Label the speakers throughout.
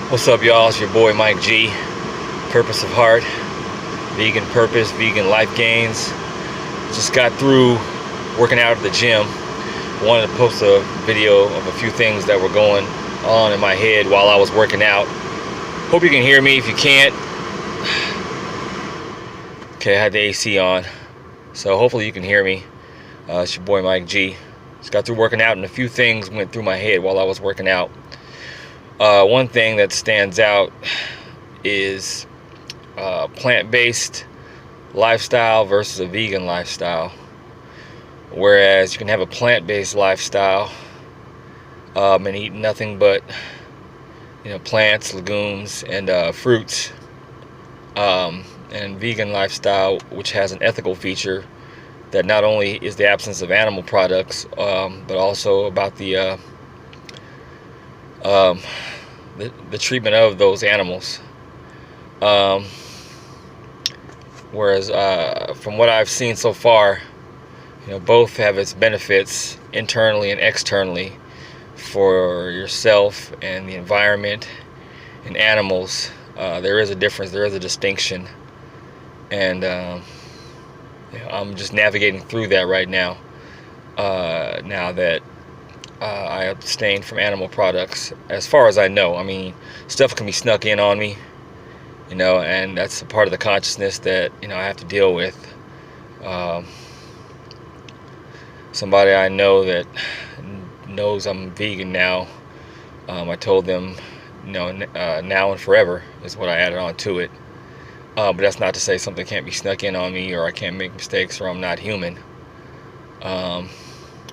Speaker 1: What's up, y'all? It's your boy Mike G. Purpose of Heart, vegan purpose, vegan life gains. Just got through working out at the gym. Wanted to post a video of a few things that were going on in my head while I was working out. Hope you can hear me. If you can't, okay, I had the AC on, so hopefully you can hear me. It's your boy Mike G. Just got through working out, and a few things went through my head while I was working out. One thing that stands out is plant-based lifestyle versus a vegan lifestyle. Whereas you can have a plant-based lifestyle and eat nothing but plants, legumes, and fruits, and vegan lifestyle, which has an ethical feature that not only is the absence of animal products, but also about the treatment of those animals. Whereas from what I've seen so far, both have its benefits internally and externally for yourself and the environment and animals. There is a difference, there is a distinction, and I'm just navigating through that right now. Now that I abstain from animal products, as far as I know. I mean, stuff can be snuck in on me, and that's a part of the consciousness that I have to deal with. Somebody I know that knows I'm vegan now, I told them, now and forever is what I added on to it. But that's not to say something can't be snuck in on me, or I can't make mistakes, or I'm not human.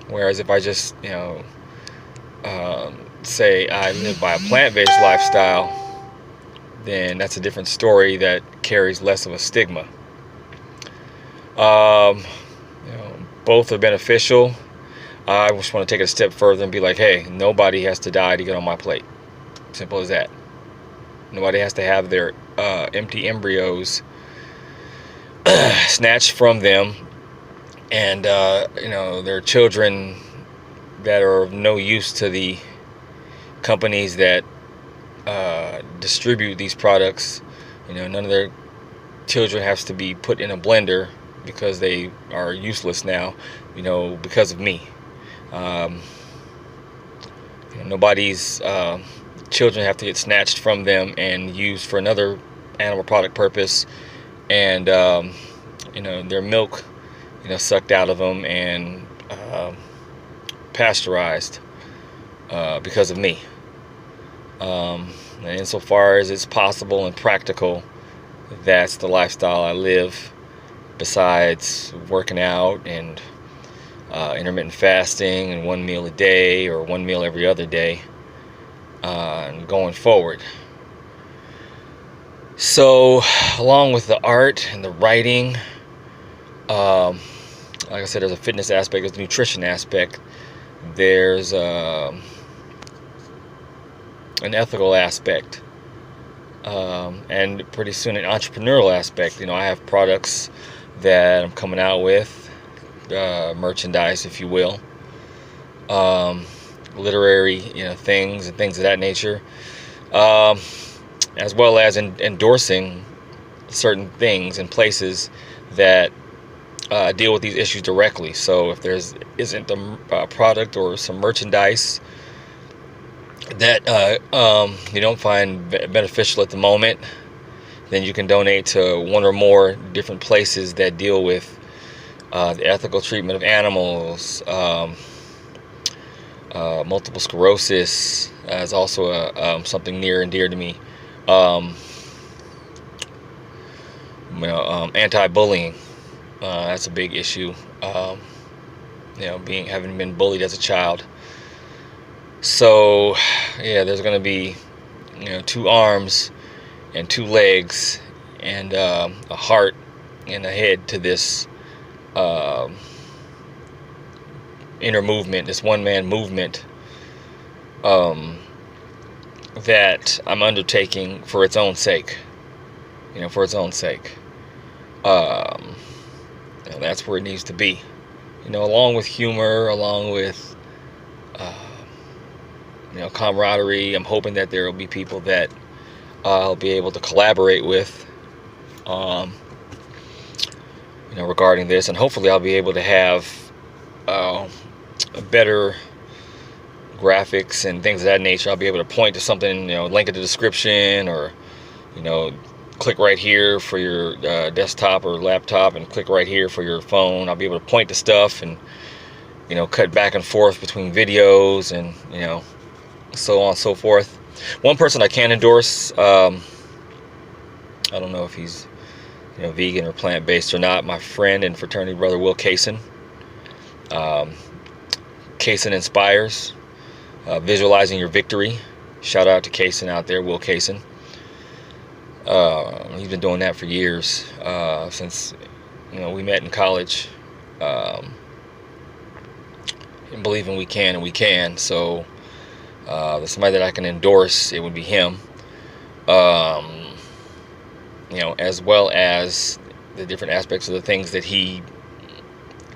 Speaker 1: Whereas if I just, say I live by a plant-based lifestyle, then that's a different story that carries less of a stigma. Both are beneficial. I just want to take it a step further and be like, hey, nobody has to die to get on my plate. Simple as that. Nobody has to have their empty embryos snatched from them, and their children that are of no use to the companies that distribute these products. None of their children has to be put in a blender because they are useless now, because of me. Nobody's children have to get snatched from them and used for another animal product purpose, and their milk sucked out of them and pasteurized because of me. And insofar as it's possible and practical, that's the lifestyle I live, besides working out and intermittent fasting and one meal a day or one meal every other day, and going forward. So along with the art and the writing, like I said, there's a fitness aspect, there's a nutrition aspect, there's an ethical aspect, and pretty soon an entrepreneurial aspect. I have products that I'm coming out with, merchandise, if you will, literary things and things of that nature, as well as endorsing certain things and places that deal with these issues directly. So if there isn't a product or some merchandise that you don't find beneficial at the moment, then you can donate to one or more different places that deal with the ethical treatment of animals. Multiple sclerosis is also something near and dear to me. Anti-bullying, that's a big issue. Having been bullied as a child. So yeah, there's going to be two arms and two legs and a heart and a head to this inner movement, this one-man movement that I'm undertaking for its own sake. For its own sake. That's where it needs to be. Along with humor, along with camaraderie. I'm hoping that there will be people that I'll be able to collaborate with, regarding this, and hopefully I'll be able to have a better graphics and things of that nature. I'll be able to point to something, link in the description, or click right here for your desktop or laptop, and click right here for your phone. I'll be able to point to stuff and cut back and forth between videos, and so on and so forth. One person I can endorse, I don't know if he's vegan or plant-based or not, my friend and fraternity brother Will Kaysen. Kaysen Inspires, Visualizing Your Victory. Shout out to Kaysen out there, Will Kaysen. He's been doing that for years, since we met in college. And believing we can, and we can. So there's somebody that I can endorse, it would be him. As well as the different aspects of the things that he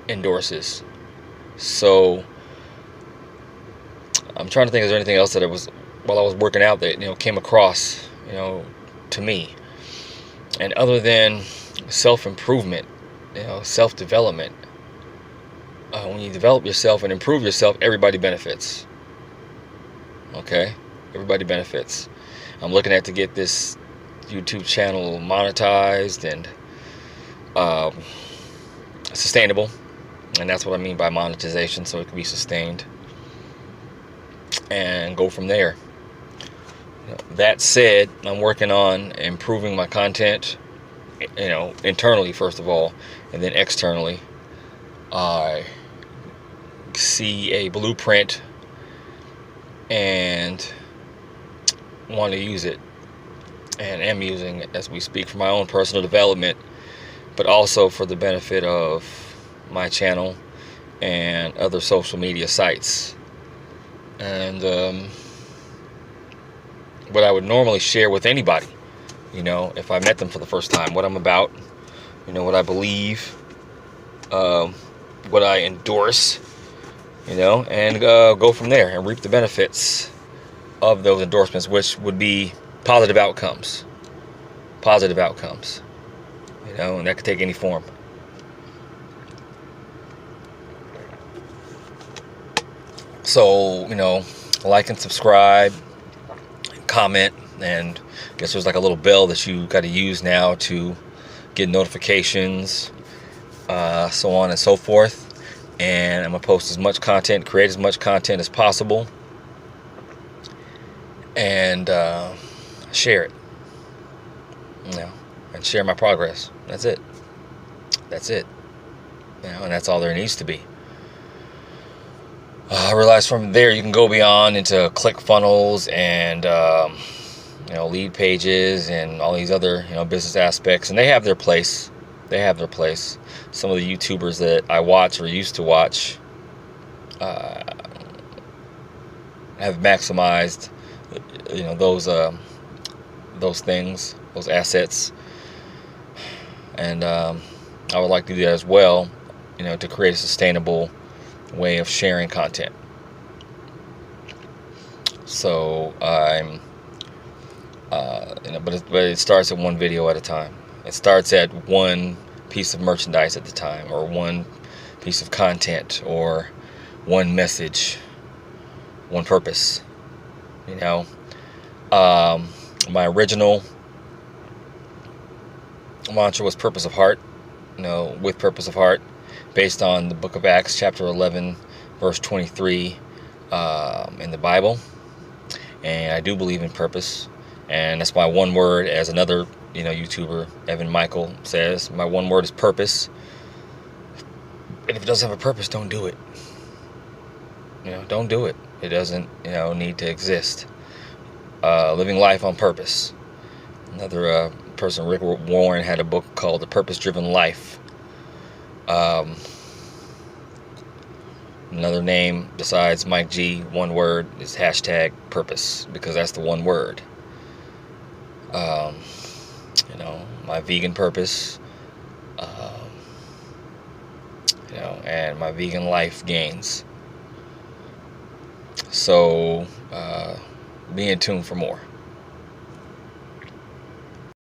Speaker 1: endorses. So I'm trying to think, is there anything else that while I was working out that came across to me? And other than self-improvement, self-development, when you develop yourself and improve yourself, everybody benefits. Okay, everybody benefits. I'm looking at to get this YouTube channel monetized and sustainable, and that's what I mean by monetization, so it can be sustained and go from there. That said, I'm working on improving my content, internally first of all, and then externally. I see a blueprint and want to use it, and am using it as we speak, for my own personal development, but also for the benefit of my channel and other social media sites. And what I would normally share with anybody, if I met them for the first time, what I'm about, what I believe, what I endorse, and go from there and reap the benefits of those endorsements, which would be positive outcomes, and that could take any form. So, like and subscribe, comment, and I guess there's like a little bell that you got to use now to get notifications, so on and so forth. And I'm gonna post as much content, create as much content as possible, and share it, and share my progress. That's it, and that's all there needs to be. I realize from there you can go beyond into ClickFunnels and lead pages and all these other business aspects, and they have their place. Some of the YouTubers that I watch or used to watch have maximized those things, those assets, and I would like to do that as well, to create a sustainable way of sharing content. So I'm but it starts at one video at a time. It starts at one piece of merchandise at the time, or one piece of content, or one message, one purpose. My original mantra was purpose of heart, with purpose of heart, based on the book of Acts chapter 11 verse 23 in the Bible. And I do believe in purpose, and that's my one word, as another YouTuber, Evan Michael, says. My one word is purpose. And if it doesn't have a purpose, don't do it. Don't do it. It doesn't need to exist. Living life on purpose. Another person, Rick Warren, had a book called The Purpose-Driven Life. Another name besides Mike G, one word, is #purpose, because that's the one word. My vegan purpose, and my vegan life gains. So be in tune for more.